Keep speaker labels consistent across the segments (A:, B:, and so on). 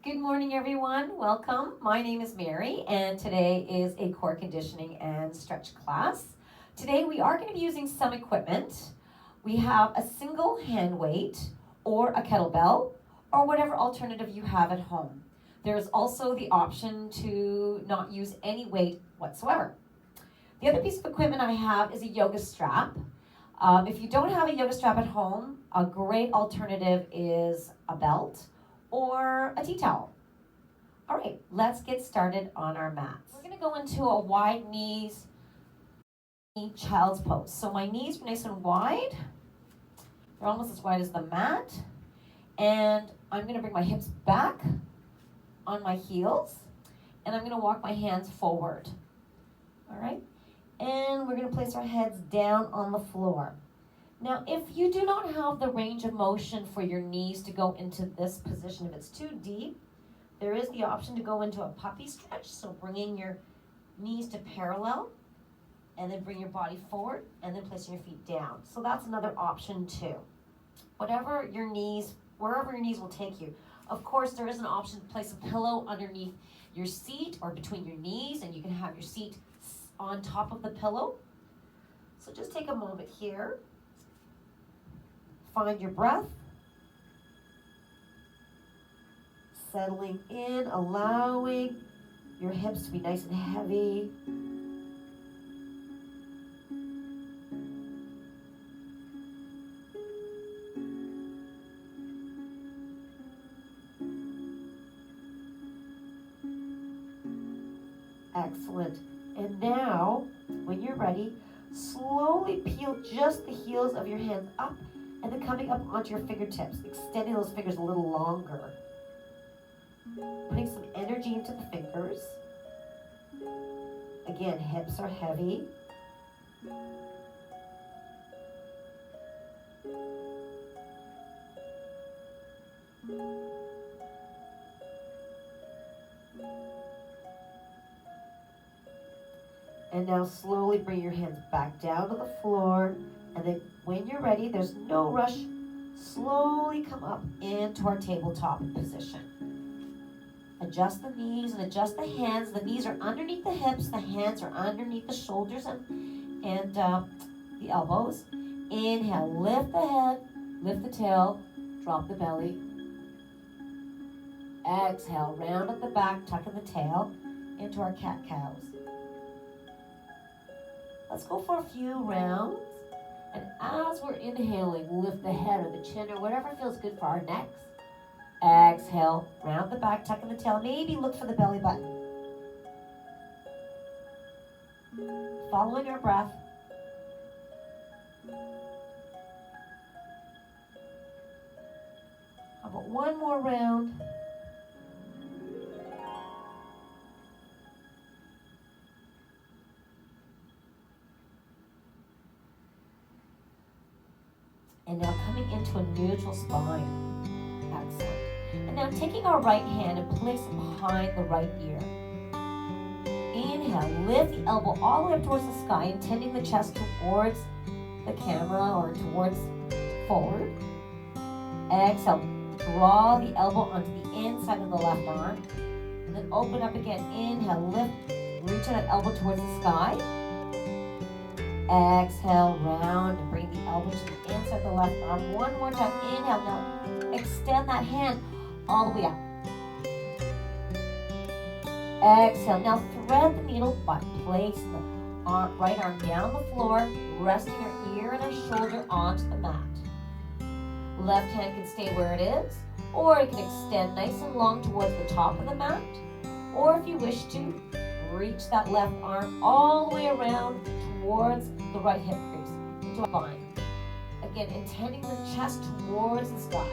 A: Good morning, everyone. Welcome. My name is Mary, and today is a core conditioning and stretch class. Today, we are going to be using some equipment. We have a single hand weight, or a kettlebell, or whatever alternative you have at home. There is also the option to not use any weight whatsoever. The other piece of equipment I have is a yoga strap. If you don't have a yoga strap at home, a great alternative is a belt or a tea towel. All right, let's get started on our mats. We're going to go into a wide knees child's pose. So my knees are nice and wide. They're almost as wide as the mat. And I'm going to bring my hips back on my heels. And I'm going to walk my hands forward. All right? And we're going to place our heads down on the floor. Now, if you do not have the range of motion for your knees to go into this position, if it's too deep, there is the option to go into a puppy stretch. So bringing your knees to parallel, and then bring your body forward, and then placing your feet down. So that's another option too. Wherever your knees will take you. Of course, there is an option to place a pillow underneath your seat or between your knees, and you can have your seat on top of the pillow. So just take a moment here. Find your breath. Settling in, allowing your hips to be nice and heavy. Excellent. And now, when you're ready, slowly peel just the heels of your hands up and then coming up onto your fingertips, extending those fingers a little longer. Putting some energy into the fingers. Again, hips are heavy. And now slowly bring your hands back down to the floor. And then when you're ready, there's no rush. Slowly come up into our tabletop position. Adjust the knees and adjust the hands. The knees are underneath the hips. The hands are underneath the shoulders and the elbows. Inhale, lift the head, lift the tail, drop the belly. Exhale, round at the back, tuck in the tail into our cat-cows. Let's go for a few rounds. And as we're inhaling, lift the head or the chin or whatever feels good for our necks. Exhale, round the back, tuck in the tail. Maybe look for the belly button. Following our breath. How about one more round? And now coming into a neutral spine. Excellent. And now taking our right hand and place it behind the right ear. Inhale, lift the elbow all the way up towards the sky, intending the chest towards the camera or towards forward. Exhale, draw the elbow onto the inside of the left arm. And then open up again. Inhale, lift, reach that elbow towards the sky. Exhale, round, and bring the elbow to the inside of the left arm. One more time. Inhale, now extend that hand all the way up. Exhale, now thread the needle by placing the right arm down the floor, resting your ear and our shoulder onto the mat. Left hand can stay where it is, or it can extend nice and long towards the top of the mat, or if you wish to, reach that left arm all the way around towards the right hip crease into a spine. Again, intending the chest towards the sky.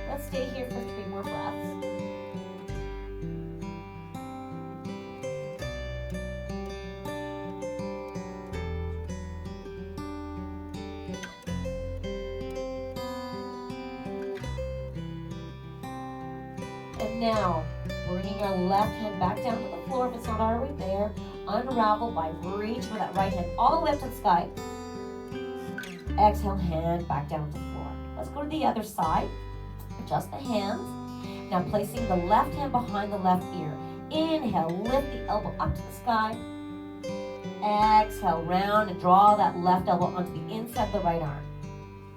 A: Let's stay here for 3 more breaths. And now, bringing our left hand back down to the floor if it's not already there. Unravel by reaching with that right hand all the way up to the sky. Exhale, hand back down to the floor. Let's go to the other side. Adjust the hands. Now placing the left hand behind the left ear. Inhale, lift the elbow up to the sky. Exhale, round and draw that left elbow onto the inside of the right arm.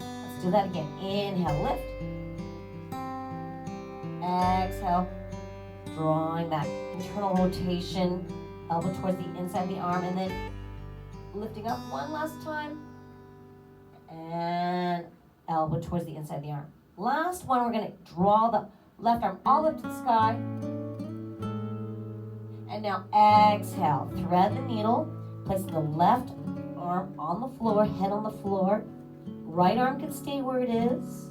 A: Let's do that again. Inhale, lift. Exhale, drawing that internal rotation, elbow towards the inside of the arm, and then lifting up one last time. And elbow towards the inside of the arm. Last one, we're going to draw the left arm all up to the sky. And now exhale, thread the needle, placing the left arm on the floor, head on the floor. Right arm can stay where it is,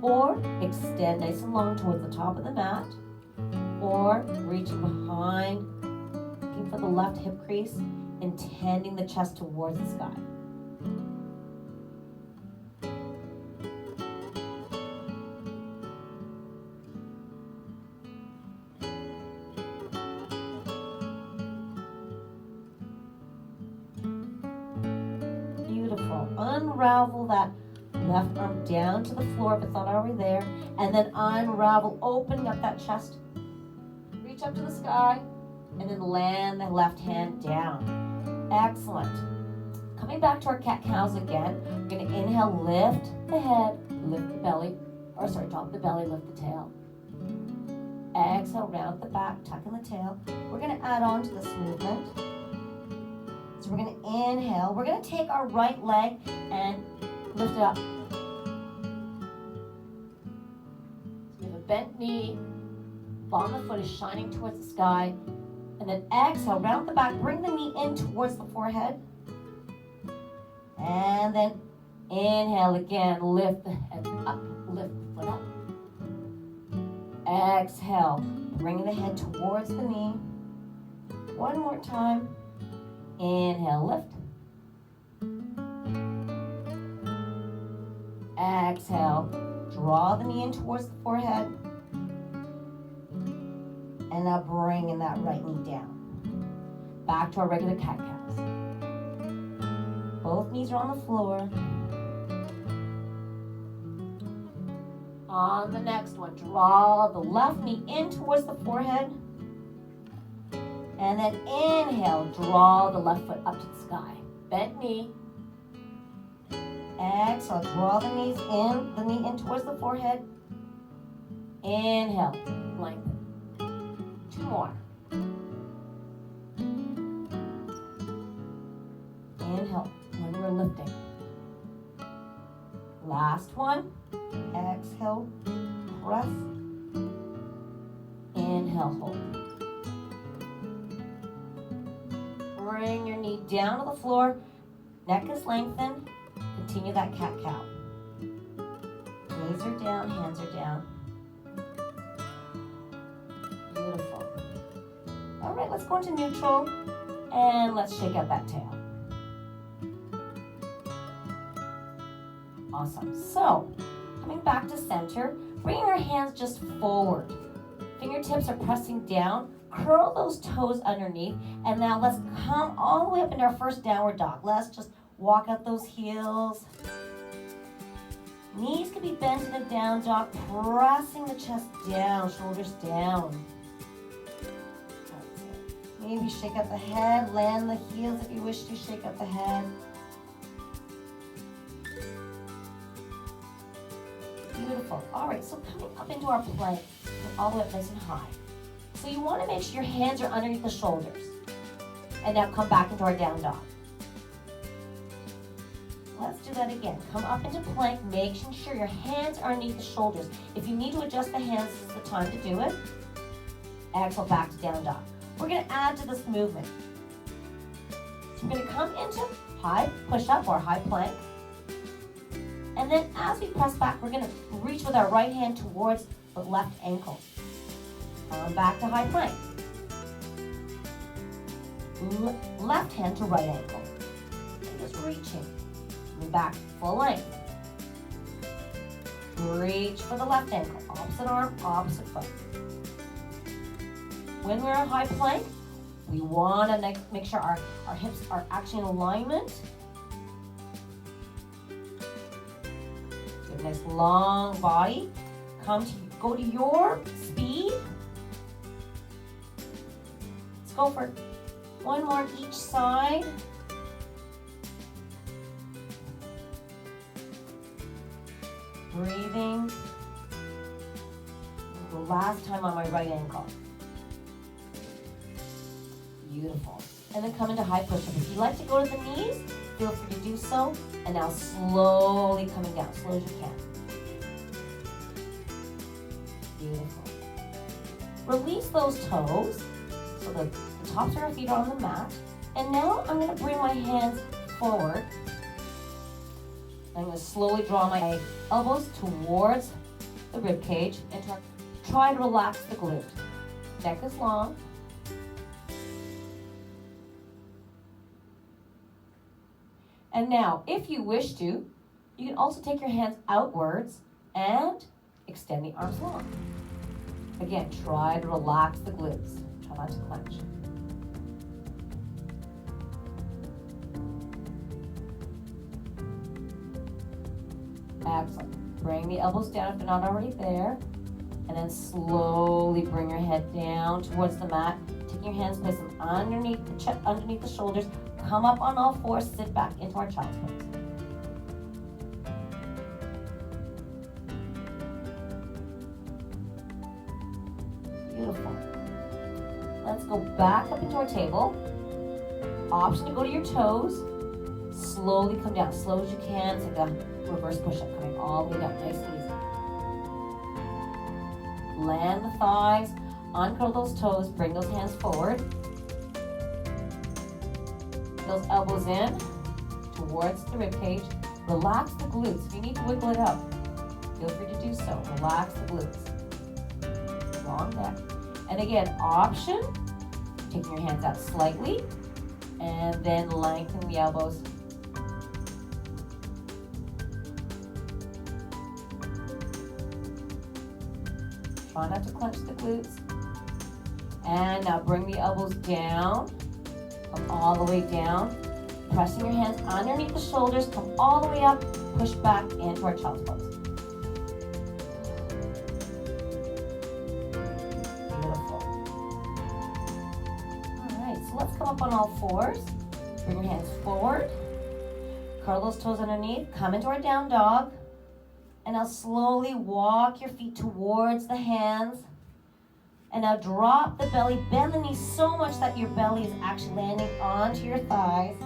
A: or extend nice and long towards the top of the mat, or reaching behind, looking for the left hip crease, and tending the chest towards the sky. Beautiful. Unravel that left arm down to the floor if it's not already there, and then unravel, opening up that chest. Reach up to the sky, and then land the left hand down. Excellent. Coming back to our cat-cows again, we're going to inhale, lift the head, lift the belly, drop the belly, lift the tail. Exhale, round the back, tuck in the tail. We're going to add on to this movement. So we're going to inhale. We're going to take our right leg and lift it up. So we have a bent knee, bottom of the foot is shining towards the sky. And then exhale, round the back, bring the knee in towards the forehead. And then inhale again, lift the head up, lift the foot up. Exhale, bring the head towards the knee. One more time. Inhale, lift. Exhale, draw the knee in towards the forehead. And now bring in that right knee down. Back to our regular cat-cows. Both knees are on the floor. On the next one, draw the left knee in towards the forehead. And then inhale, draw the left foot up to the sky. Bent knee. Exhale, draw the knee in towards the forehead. Inhale, lengthen. Two more. Inhale when we're lifting. Last one. Exhale, press. Inhale, hold. Bring your knee down to the floor. Neck is lengthened. Continue that cat-cow. Knees are down, hands are down. Beautiful. All right, let's go into neutral and let's shake out that tail. Awesome. So, coming back to center, bring your hands just forward. Fingertips are pressing down. Curl those toes underneath. And now let's come all the way up into our first downward dog. Let's just walk out those heels. Knees can be bent in a down dog, pressing the chest down, shoulders down. Maybe shake out the head, land the heels if you wish to shake out the head. Beautiful. All right, so coming up into our plank, all the way up nice and high. So you want to make sure your hands are underneath the shoulders. And now come back into our down dog. Let's do that again. Come up into plank, making sure your hands are underneath the shoulders. If you need to adjust the hands, this is the time to do it. Exhale, back to down dog. We're going to add to this movement. So we're going to come into high push-up or high plank. And then as we press back, we're going to reach with our right hand towards the left ankle. Back to high plank. Left hand to right ankle. And just reaching. And back full length. Reach for the left ankle. Opposite arm, opposite foot. When we're in high plank, we want to make sure our hips are actually in alignment. Good, nice long body. Go to your speed. Let's go for one more each side. Breathing. The last time on my right ankle. Beautiful. And then come into high push-up. If you like to go to the knees, feel free to do so. And now slowly coming down, slow as you can. Beautiful. Release those toes. So the tops of our feet are on the mat. And now I'm going to bring my hands forward. I'm going to slowly draw my elbows towards the rib cage and try to relax the glute. Neck is long. And now, if you wish to, you can also take your hands outwards and extend the arms long. Again, try to relax the glutes. Try not to clench. Excellent. Bring the elbows down if they're not already there. And then slowly bring your head down towards the mat. Take your hands, place them underneath the chest, underneath the shoulders. Come up on all fours, sit back into our child's pose. Beautiful. Let's go back up into our table. Option to go to your toes. Slowly come down, slow as you can. It's like a reverse push-up, coming all the way down, nice and easy. Land the thighs, uncurl those toes, bring those hands forward. Those elbows in towards the rib cage. Relax the glutes. If you need to wiggle it out, feel free to do so. Relax the glutes. Long neck. And again, option, taking your hands out slightly and then lengthen the elbows. Try not to clench the glutes. And now bring the elbows down. Come all the way down. Pressing your hands underneath the shoulders. Come all the way up. Push back into our child's pose. Beautiful. Alright, so let's come up on all fours. Bring your hands forward. Curl those toes underneath. Come into our down dog. And now slowly walk your feet towards the hands. And now drop the belly, bend the knees so much that your belly is actually landing onto your thighs.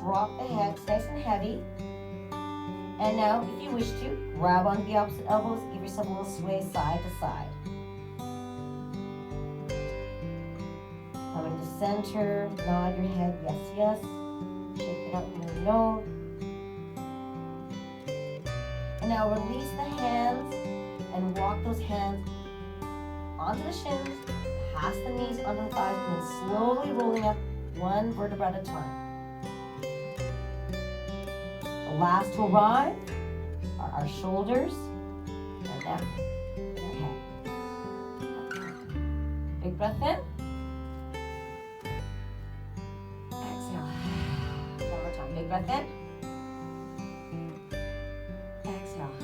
A: Drop the hips, nice and heavy. And now, if you wish to, grab onto the opposite elbows, give yourself a little sway side to side. Coming to center, nod your head, yes, yes. Shake it out in your nose. And now release the hands and walk those hands onto the shins, past the knees, under the thighs, and then slowly rolling up one vertebra at a time. The last to arrive are our shoulders, our neck, and our head. Big breath in. Exhale. One more time. Big breath in. Exhale.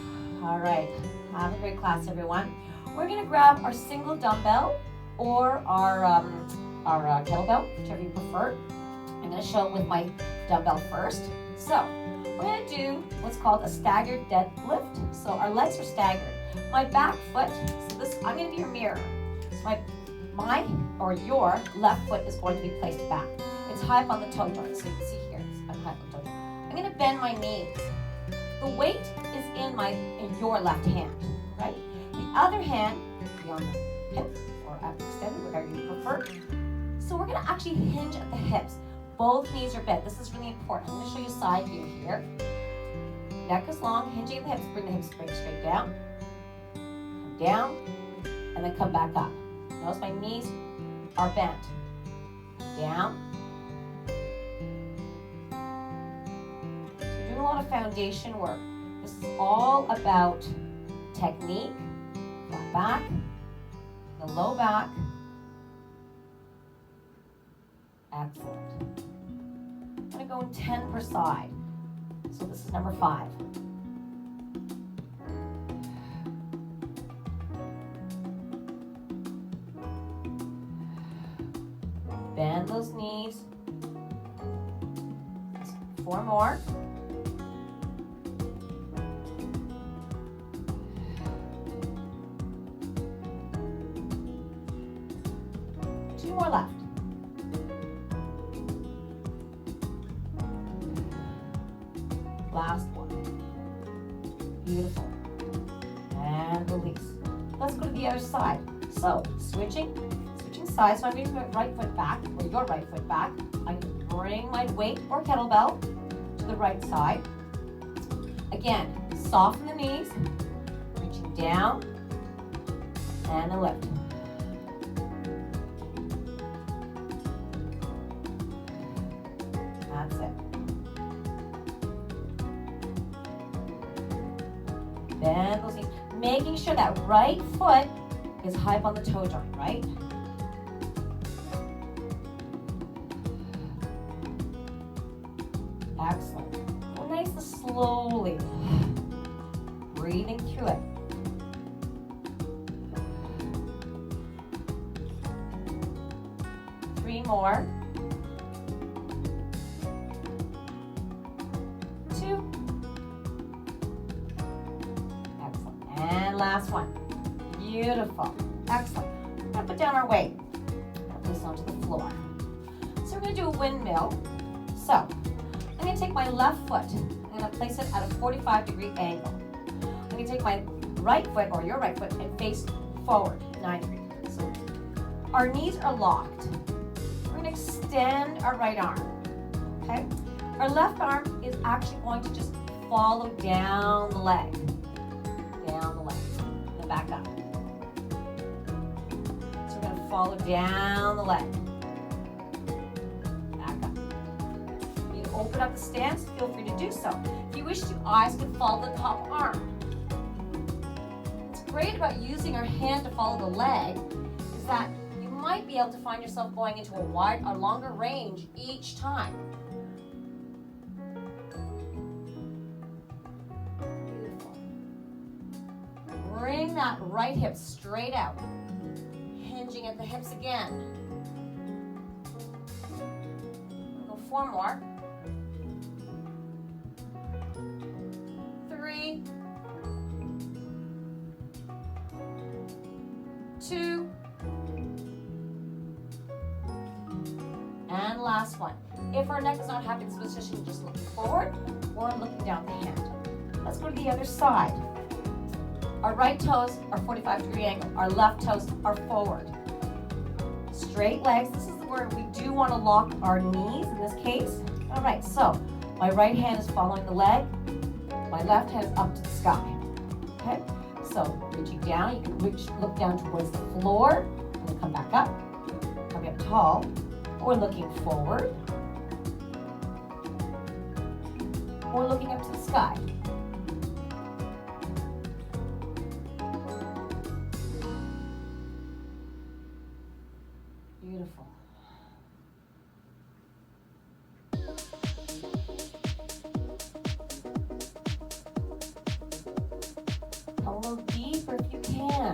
A: All right. Have a great class, everyone. We're going to grab our single dumbbell or our kettlebell, whichever you prefer. I'm going to show it with my dumbbell first. So we're going to do what's called a staggered deadlift. So our legs are staggered. My back foot, so this, I'm going to be your mirror. So my or your left foot is going to be placed back. It's high up on the toe joint, so you can see here. I'm high up on the toe joint. I'm going to bend my knees. The weight is in your left hand, right? The other hand will be on the hip or extended, whatever you prefer. So we're going to actually hinge at the hips. Both knees are bent. This is really important. I'm going to show you side view here. Neck is long, hinging at the hips. Bring the hips straight down. Come down, and then come back up. Notice my knees are bent. Down. So we're doing a lot of foundation work. This is all about technique. Flat back, the low back. Excellent. I'm going to go in 10 per side. So this is number 5. knees. 4 more. Two more left. Last one. Beautiful. And release. Let's go to the other side. So, switching sides. So I'm going to put my right foot back, or your right foot back. I'm going to bring my weight or kettlebell to the right side. Again, soften the knees, reaching down, and a lift. That's it. Bend those knees, making sure that right foot is high up on the toe joint, right? Excellent. Go nice and slowly. Breathing through it. Three more. Two. Excellent. And last one. Beautiful. Excellent. We're going to put down our weight. Place it onto the floor. So we're going to do a windmill. So I'm going to take my left foot. I'm going to place it at a 45-degree angle. I'm going to take my right foot, or your right foot, and face forward 90 degrees. So our knees are locked. We're going to extend our right arm. Okay? Our left arm is actually going to just follow down the leg. Down the leg. And back up. So we're going to follow down the leg. Open up the stance, feel free to do so. If you wish to, eyes can follow the top arm. What's great about using our hand to follow the leg is that you might be able to find yourself going into a longer range each time. Beautiful. Bring that right hip straight out, hinging at the hips again. Go 4 more. 3, 2, and last one. If our neck is not happy in this position, just looking forward or looking down the hand. Let's go to the other side. Our right toes are 45-degree angle. Our left toes are forward. Straight legs. This is where we do want to lock our knees in this case. All right, so my right hand is following the leg. My left hand is up to the sky. Okay? So reaching down, you can look down towards the floor, and then come back up. Come up tall, or looking forward, or looking up to the sky. Beautiful. A little deeper if you can.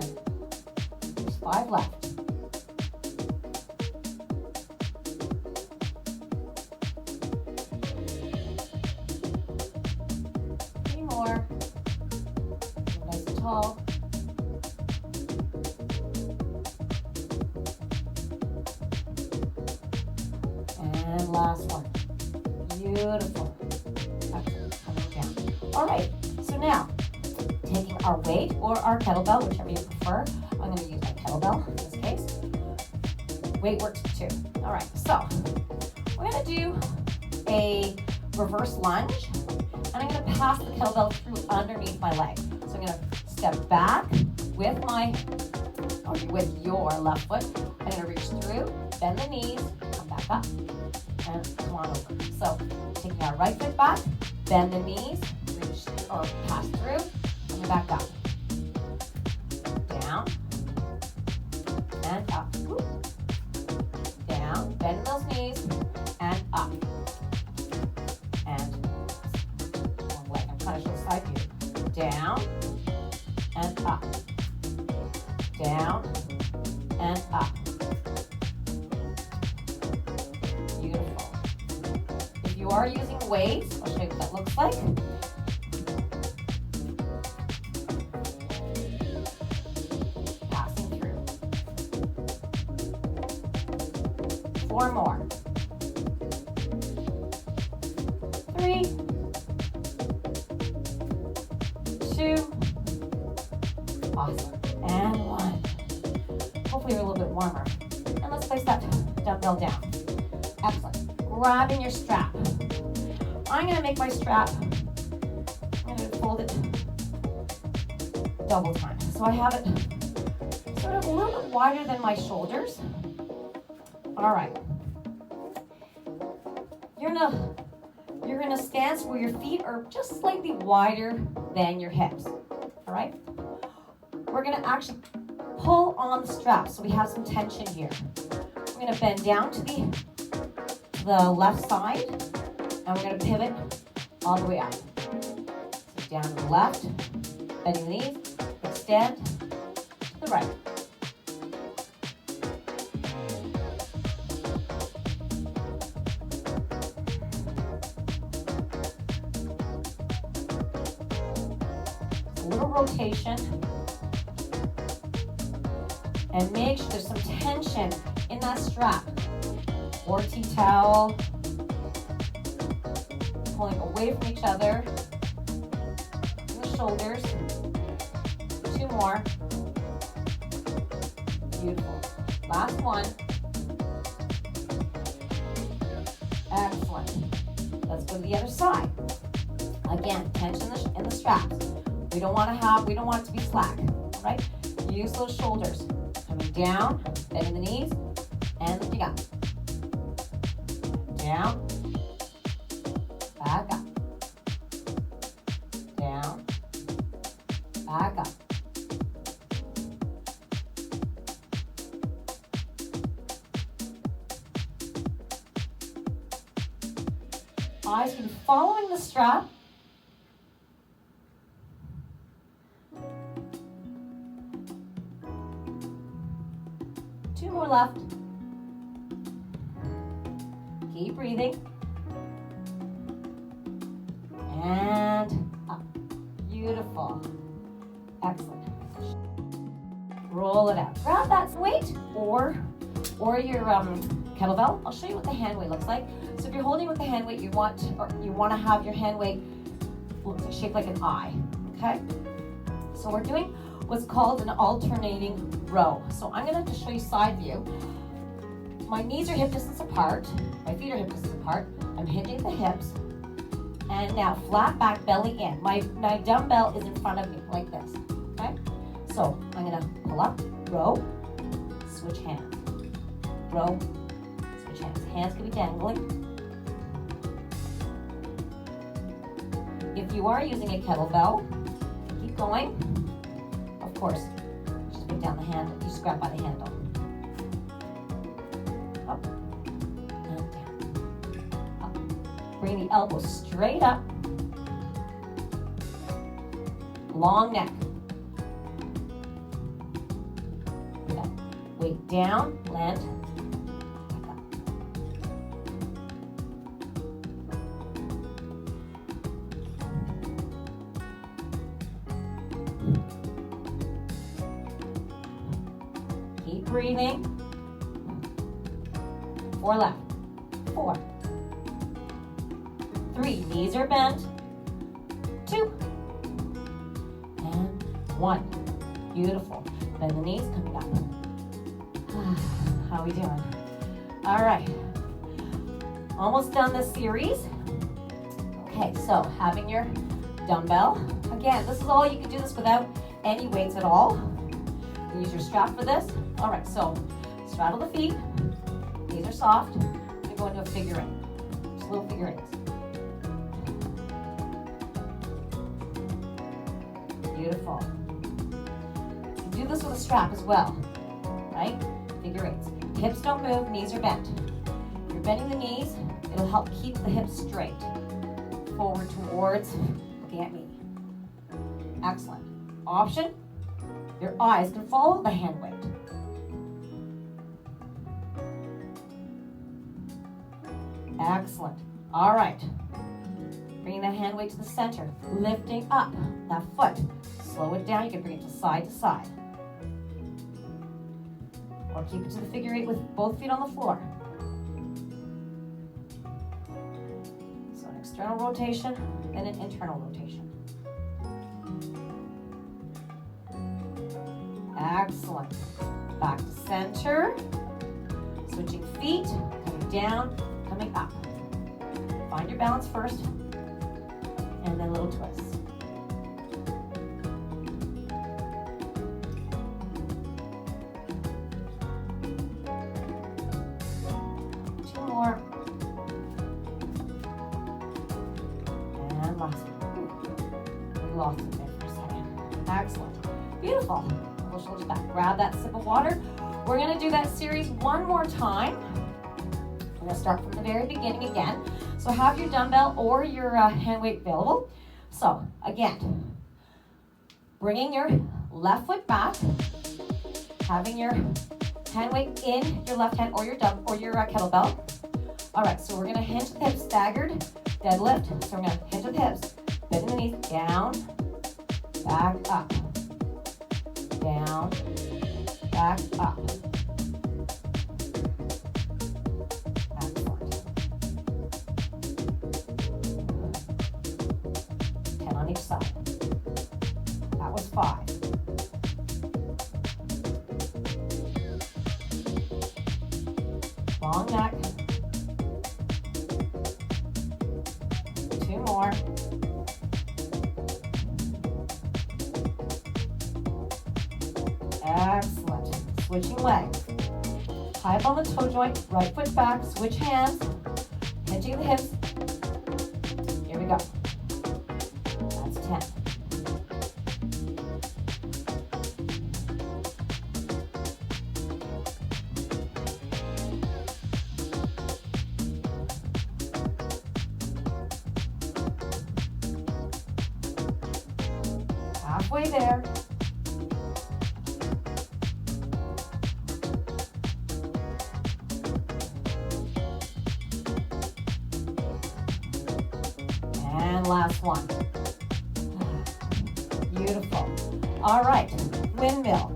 A: There's 5 left. 3 more. Nice and tall. And last one. Beautiful. Excellent. Coming down. All right. So now, taking our weight or our kettlebell, whichever you prefer. I'm going to use my kettlebell in this case. Weight works too. All right, so we're going to do a reverse lunge, and I'm going to pass the kettlebell through underneath my leg. So I'm going to step back with your left foot. I'm going to reach through, bend the knees, come back up, and come on over. So taking our right foot back, bend the knees, reach or pass through. Back up, down, and up, down, bend those knees, and up, and one leg, I'm trying to show side view, down, and up, down, and up, are using weights, I'll show you what that looks like. Passing through. 4 more. 3, 2, awesome, and 1. Hopefully you're a little bit warmer. And let's place that dumbbell down. Excellent. Grabbing your strap. I'm going to make my strap, I'm going to fold it double time. So I have it sort of a little bit wider than my shoulders. All right. You're gonna stance where your feet are just slightly wider than your hips. All right. We're gonna actually pull on the strap so we have some tension here. We're gonna bend down to the left side, and we're gonna pivot all the way up. So down to the left, bending the knees, extend to the right. A little rotation. And make sure there's some tension in that strap. Or tea towel. Pulling away from each other. And the shoulders. 2 more. Beautiful. Last one. Excellent. Let's go to the other side. Again, tension in the straps. We don't want it to be slack. All right? Use those shoulders. Coming down, bending the knees, and lifting up. Down, back up. Down, back up. Eyes can be following the strap. Two more left. Keep breathing. And up. Beautiful. Excellent. Roll it out. Grab that weight or your kettlebell. I'll show you what the hand weight looks like. So if you're holding with the hand weight, you want to have your hand weight shaped like an eye. Okay? So we're doing what's called an alternating row. So I'm going to show you side view. My knees are hip distance apart. My feet are hip distance apart. I'm hinging the hips. And now flat back, belly in. My dumbbell is in front of me like this. Okay? So I'm going to pull up, row, switch hands. Row, switch hands. Hands can be dangling. If you are using a kettlebell, keep going. Of course, just put down the handle. You just grab by the handle. Up and down. Up. Bring the elbows straight up. Long neck. Weight down, land. Back up. Keep breathing. 4 left. 4. 3. Knees are bent. 2. And 1. Beautiful. Bend the knees, coming up. How are we doing? All right. Almost done this series. Okay, so having your dumbbell. Again, this is all, you can do this without any weights at all. You use your strap for this. All right, so straddle the feet. These are soft. We're going to go into a figure eight. Just little figure eights. Beautiful. You can do this with a strap as well, right? Figure eights. Hips don't move, knees are bent. If you're bending the knees, it'll help keep the hips straight. Forward towards, looking at me. Excellent. Option, your eyes can follow the hand weight. Excellent. All right. Bringing that hand weight to the center. Lifting up that foot. Slow it down. You can bring it to side. Or keep it to the figure 8 with both feet on the floor. So an external rotation, then an internal rotation. Excellent. Back to center. Switching feet, coming down, coming up. Find your balance first, and then a little twist. Two more. And last one. We lost it there for a second. Excellent. Beautiful. Pull shoulders back. Grab that sip of water. We're going to do that series one more time. We're going to start from the very beginning again. So have your dumbbell or your hand weight available. So again, bringing your left foot back, having your hand weight in your left hand or your kettlebell. All right, so we're going to hinge the hips, staggered deadlift. So we're going to hinge the hips, bend the knees, down, back, up, down, back, up. Excellent. 10 on each side. That was 5. Long neck. 2 more. Excellent. Switching legs. High up on the toe joint, right foot back, switch hands, hinging the hips. Here we go. That's 10. Halfway there. And last one. Beautiful. All right, windmill.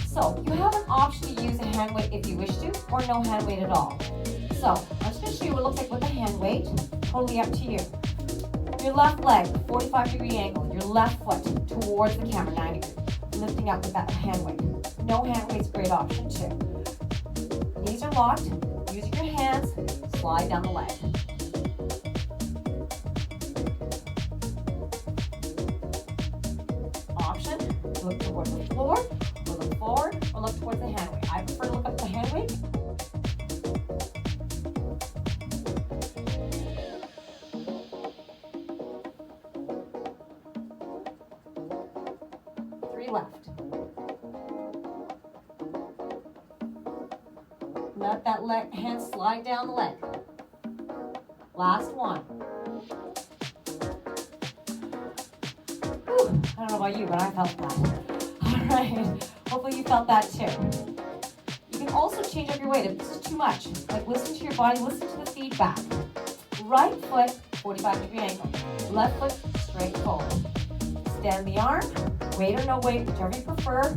A: So you have an option to use a hand weight if you wish to, or no hand weight at all. So I'm just going to show you what it looks like with a hand weight. Totally up to you. Your left leg, 45-degree angle. Your left foot towards the camera, 90 degrees. Lifting up with that hand weight. No hand weight's a great option too. Knees are locked. Using your hands, slide down the leg. Option, look towards the floor, or look forward, or look towards the hand weight. I prefer to look up the hand weight. Left. Let that hand slide down the leg. Last one. Whew, I don't know about you, but I felt that. All right. Hopefully you felt that too. You can also change up your weight if this is too much. Like listen to your body, listen to the feedback. Right foot, 45-degree angle. Left foot, straight forward. Extend the arm. Weight or no weight, whichever you prefer.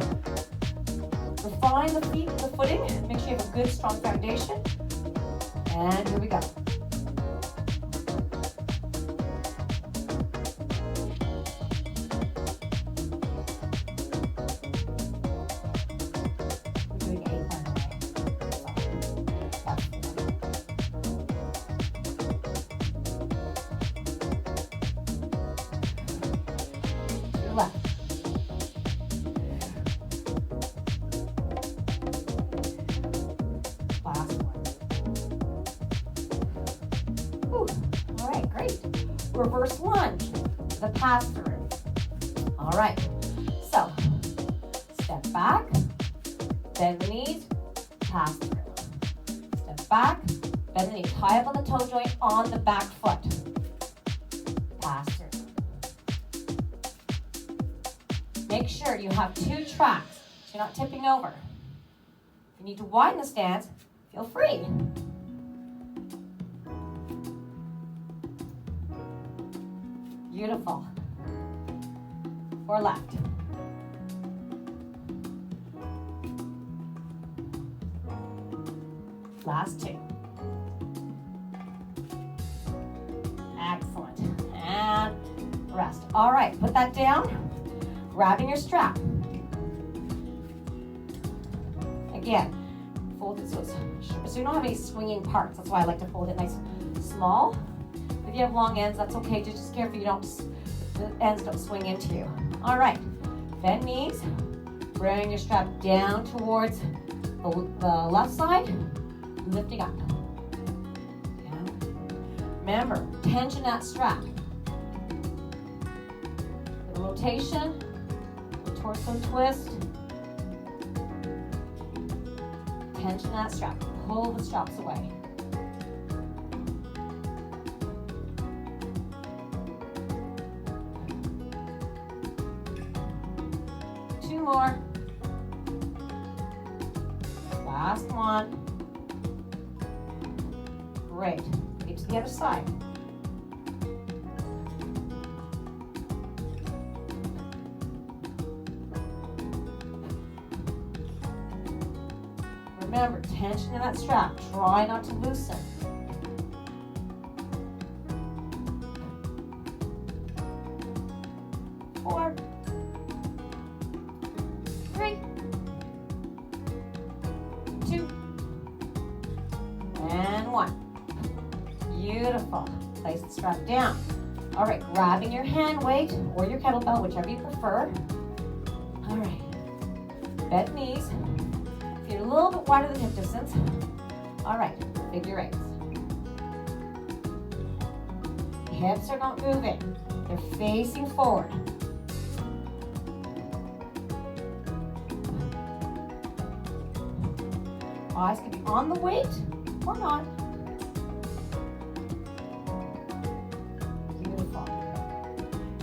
A: Refine the feet, the footing. Make sure you have a good, strong foundation. And here we go. We're doing 8 by the way. That's 4. To your left. Reverse lunge, the pass through. All right, so step back, bend the knees, pass through. Step back, bend the knees, high up on the toe joint on the back foot. Pass through. Make sure you have 2 tracks so you're not tipping over. If you need to widen the stance, feel free. Beautiful. Or left. Last two. Excellent. And rest. All right, put that down. Grabbing your strap. Again, fold it so you don't have any swinging parts. That's why I like to fold it nice and small. If you have long ends, that's okay. Just careful the ends don't swing into you. All right, bend knees. Bring your strap down towards the left side. Lifting up. Remember, tension that strap. The rotation, the torso twist. Tension that strap. Pull the straps away. Two more. Last one. Great. Get to the other side. Remember, tension in that strap. Try not to loosen. Four. Three. Two. And one. Beautiful. Place the strap down. All right, grabbing your hand weight or your kettlebell, whichever you prefer. All right. Bend knees. Feet a little bit wider than hip distance. All right, figure eights. Hips are not moving. They're facing forward. Eyes can be on the weight or not. Beautiful.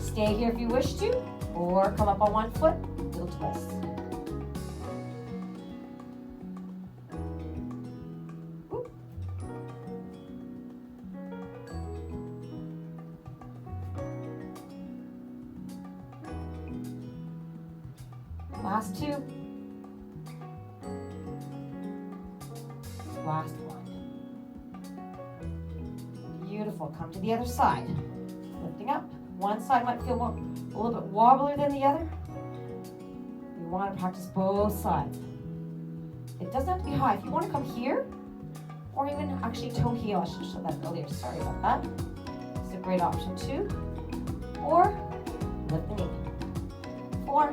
A: Stay here if you wish to, or come up on one foot, little twist. Last two. Last one. Beautiful. Come to the other side. Lifting up. One side might feel a little bit wobbler than the other. You want to practice both sides. It doesn't have to be high. If you want to come here, or even actually toe heel, I should have showed that earlier. Sorry about that. It's a great option too. Or lift the knee. 4.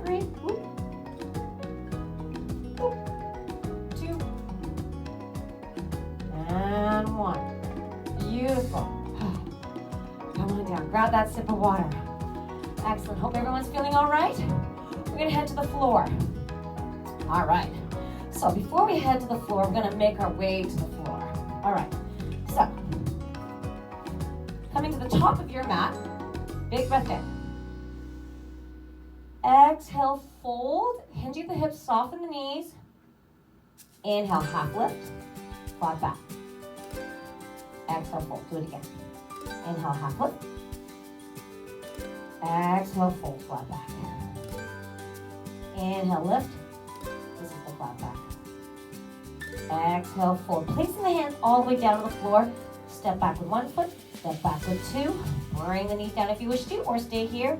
A: 3. Whoop. Whoop. 2. And 1. Beautiful. Come on down. Grab that sip of water. Excellent. Hope everyone's feeling all right. We're going to head to the floor. All right. So before we head to the floor, we're going to make our way to the floor. All right. So coming to the top of your mat, big breath in. Exhale, fold, hinge at the hips, soften the knees. Inhale, half lift, flat back. Exhale, fold, do it again. Inhale, half lift. Exhale, fold, flat back. Inhale, lift. This is the flat back. Exhale, fold. Placing the hands all the way down to the floor. Step back with one foot, step back with two. Bring the knees down if you wish to, or stay here.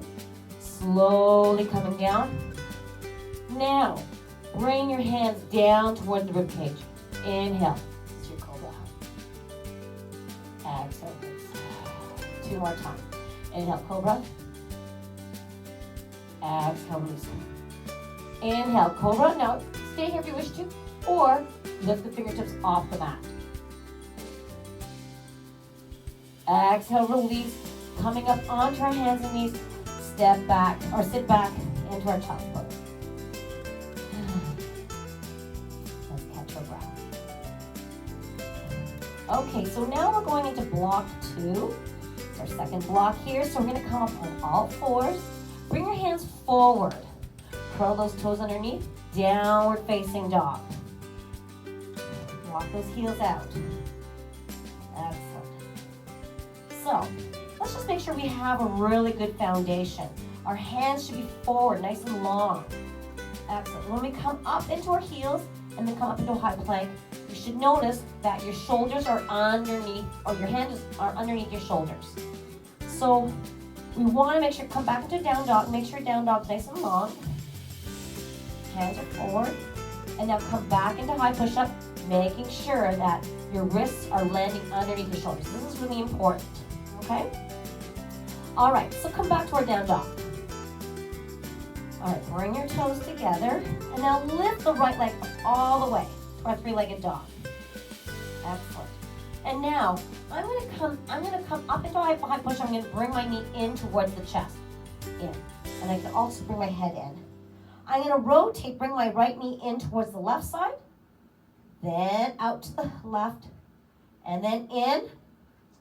A: Slowly coming down. Now, bring your hands down toward the ribcage. Inhale. This is your cobra. Exhale. 2 more times. Inhale, cobra. Exhale, release. Inhale, cobra. Now, stay here if you wish to, or lift the fingertips off the mat. Exhale, release. Coming up onto our hands and knees. Step back, or sit back into our child's pose. Let's catch our breath. Okay, so now we're going into block 2. It's our second block here. So we're going to come up on all fours. Bring your hands forward. Curl those toes underneath. Downward facing dog. Walk those heels out. Excellent. So let's just make sure we have a really good foundation. Our hands should be forward, nice and long. Excellent. When we come up into our heels and then come up into a high plank, you should notice that your shoulders are underneath, or your hands are underneath your shoulders. So we want to make sure, come back into down dog, make sure down dog's nice and long. Hands are forward. And now come back into high push-up, making sure that your wrists are landing underneath your shoulders. This is really important, okay? All right, so come back to our down dog. All right, bring your toes together, and now lift the right leg all the way to our three-legged dog. Excellent. And now, I'm gonna come up into high push. I'm gonna bring my knee in towards the chest, in. And I can also bring my head in. I'm gonna rotate, bring my right knee in towards the left side, then out to the left, and then in,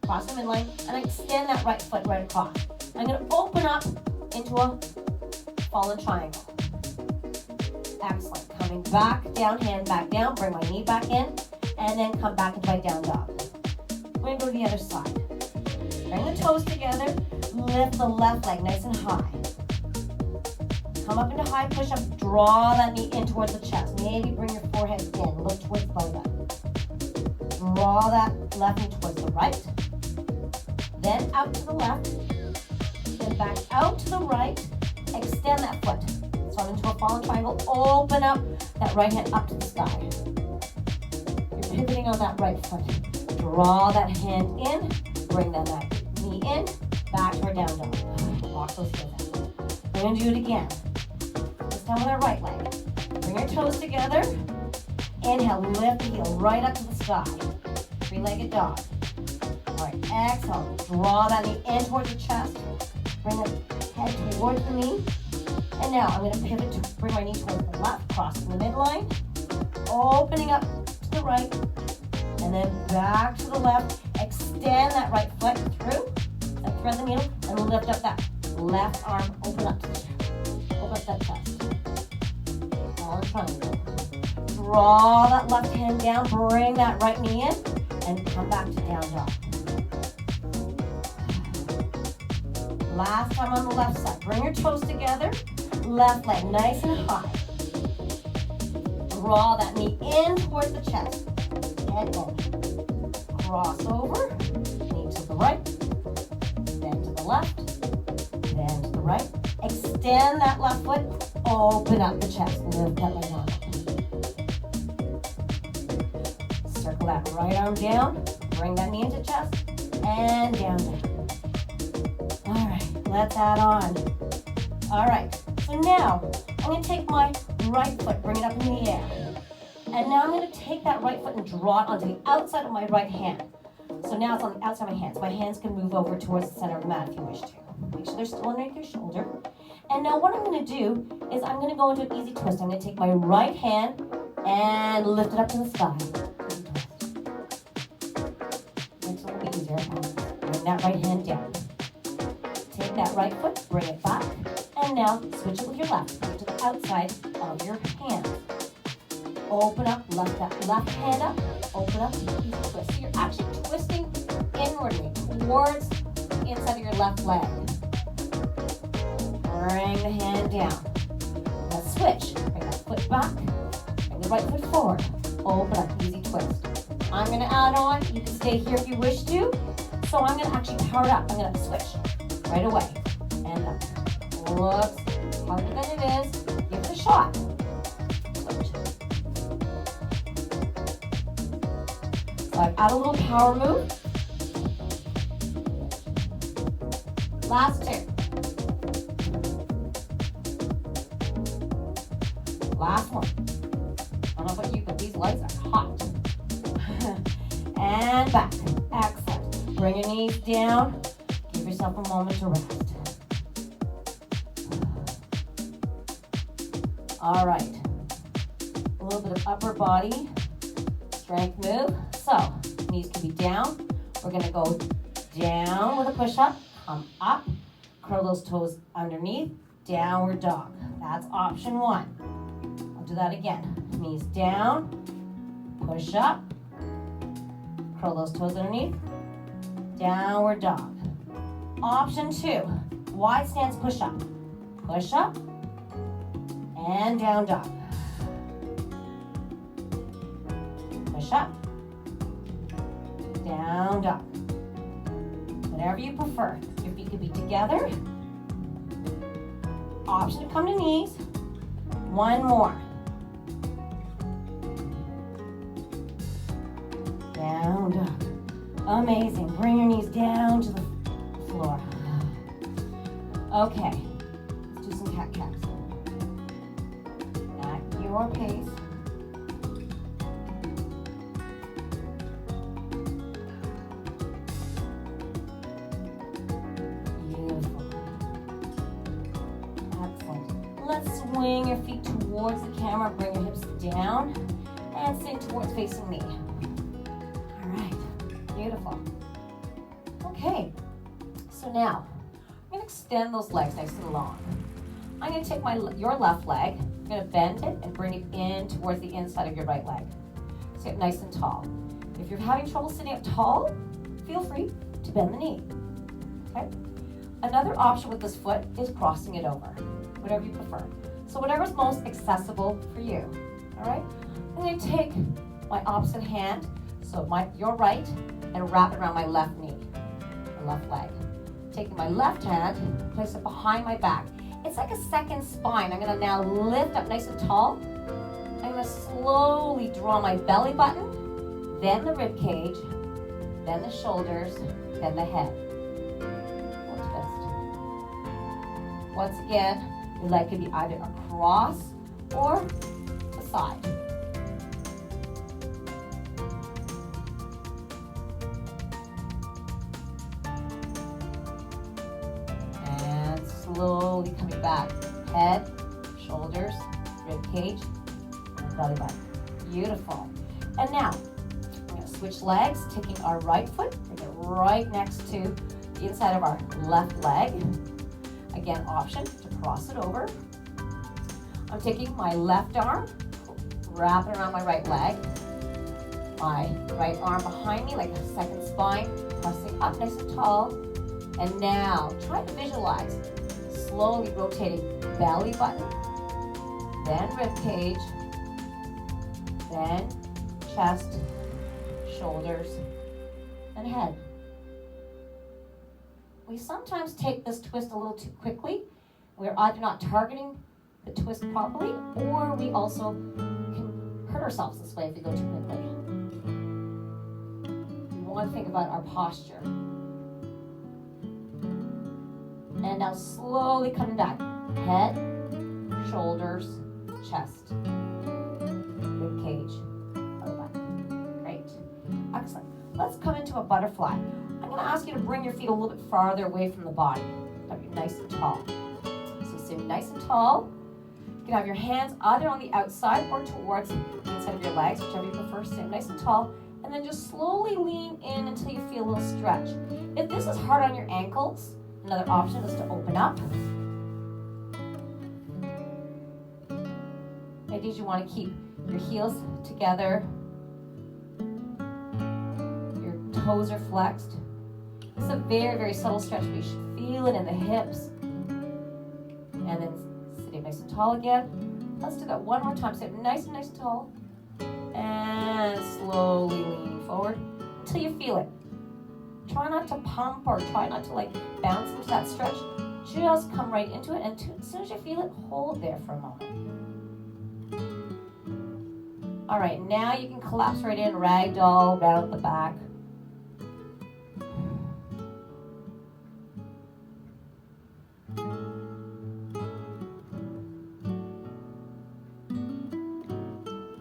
A: cross the midline, and I extend that right foot right across. I'm gonna open up into a fallen triangle. Excellent. Coming back down, hand back down, bring my knee back in, and then come back into my down dog. We're gonna go to the other side. Bring the toes together, lift the left leg nice and high. Come up into high push-up, draw that knee in towards the chest. Maybe bring your forehead in, look towards the belly button. Draw that left knee towards the right. Then out to the left, then back out to the right. Extend that foot. Start into a fallen triangle. Open up that right hand up to the sky. You're pivoting on that right foot. Draw that hand in. Bring that knee in. Back to our down dog. Walk those heels in. We're going to do it again. This time with our right leg. Bring your toes together. Inhale. Lift the heel right up to the sky. Three-legged dog. All right. Exhale. Draw that knee in towards the chest. Bring the head towards the knee. And now I'm going to pivot to bring my knee towards the left, crossing the midline, opening up to the right, and then back to the left. Extend that right foot through, and thread the needle, and lift up that left arm, open up to the chest. Open up that chest. All in triangle. Draw that left hand down, bring that right knee in, and come back to down dog. Last time on the left side. Bring your toes together. Left leg nice and high. Draw that knee in towards the chest. Head in. Cross over. Knee to the right. Then to the left. Then to the right. Extend that left foot. Open up the chest. Lift that leg on. Circle that right arm down. Bring that knee into chest. And down. Let's add on. All right, so now I'm going to take my right foot, bring it up in the air. And now I'm going to take that right foot and draw it onto the outside of my right hand. So now it's on the outside of my hands. My hands can move over towards the center of the mat if you wish to. Make sure they're still underneath your shoulder. And now what I'm going to do is I'm going to go into an easy twist. I'm going to take my right hand and lift it up to the sky. Easy twist. Makes it a little bit easier. Bring that right hand down. Take that right foot, bring it back, and now switch it with your left. Bring it to the outside of your hand. Open up, lift that left hand up, open up, easy twist. So you're actually twisting inwardly towards the inside of your left leg. Bring the hand down. Let's switch. Bring that foot back, bring the right foot forward. Open up, easy twist. I'm going to add on. You can stay here if you wish to. So I'm going to actually power it up. I'm going to switch. Right away. And up. Looks harder than it is. Give it a shot. Switch. So I've added a little power move. Last two. Last one. I don't know about you, but these legs are hot. And back. Excellent. Bring your knees down. Give yourself a moment to rest. All right. A little bit of upper body strength move. So, knees can be down. We're going to go down with a push-up. Come up. Curl those toes underneath. Downward dog. That's option one. I'll do that again. Knees down. Push up. Curl those toes underneath. downward dog. Option 2, wide stance push-up. Push-up, and down dog. Push-up, down dog. Whatever you prefer. Your feet could be together. Option to come to knees. One more. Down dog. Amazing. Bring your knees down to the floor. Okay. Let's do some cat-cats. At your pace. Let's swing your feet towards the camera, bring your hips down, and sink towards facing me. All right, beautiful. Okay, so now, I'm gonna extend those legs nice and long. I'm gonna take your left leg, I'm gonna bend it and bring it in towards the inside of your right leg. Sit nice and tall. If you're having trouble sitting up tall, feel free to bend the knee, okay? Another option with this foot is crossing it over. Whatever you prefer. So whatever's most accessible for you, all right? I'm gonna take my opposite hand, so your right, and wrap it around my left knee, my left leg. Taking my left hand, place it behind my back. It's like a second spine. I'm gonna now lift up nice and tall. I'm gonna slowly draw my belly button, then the rib cage, then the shoulders, then the head. Twist. Once again, your leg could be either across or the side. And slowly coming back. Head, shoulders, rib cage, and belly button. Beautiful. And now, we're going to switch legs, taking our right foot, bring it right next to the inside of our left leg. Again, option to cross it over. I'm taking my left arm, wrap it around my right leg. My right arm behind me like a second spine, pressing up nice and tall. And now, try to visualize slowly rotating belly button, then rib cage, then chest, shoulders, and head. We sometimes take this twist a little too quickly. We're either not targeting the twist properly, or we also can hurt ourselves this way if we go too quickly. We want to think about our posture. And now slowly coming back. Head, shoulders, chest, rib cage, belly button. Great. Excellent. Let's come into a butterfly. I'm going to ask you to bring your feet a little bit farther away from the body. Have you nice and tall. So sit nice and tall. You can have your hands either on the outside or towards the inside of your legs, whichever you prefer. Sit nice and tall. And then just slowly lean in until you feel a little stretch. If this is hard on your ankles, another option is to open up. The idea is you want to keep your heels together. Your toes are flexed. It's a very, very subtle stretch, but you should feel it in the hips. And then sitting nice and tall again. Let's do that one more time. Sit nice and tall. And slowly leaning forward until you feel it. Try not to pump or try not to bounce into that stretch. Just come right into it, and as soon as you feel it, hold there for a moment. All right, now you can collapse right in, ragdoll, round the back.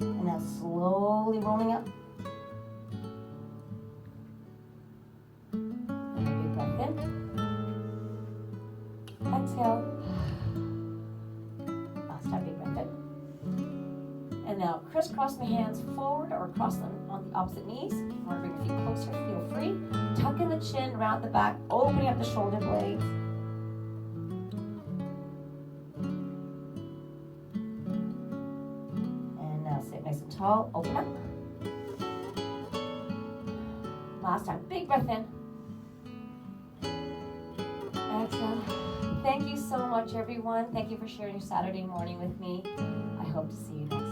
A: And now slowly rolling up. Exhale. Last time, big breath in. And now crisscross the hands forward or across them on the opposite knees. If you want to bring your feet closer, feel free. Tuck in the chin, round the back, opening up the shoulder blades. And now sit nice and tall, open up. Last time, big breath in. exhale. Thank you so much, everyone. Thank you for sharing your Saturday morning with me. I hope to see you next time.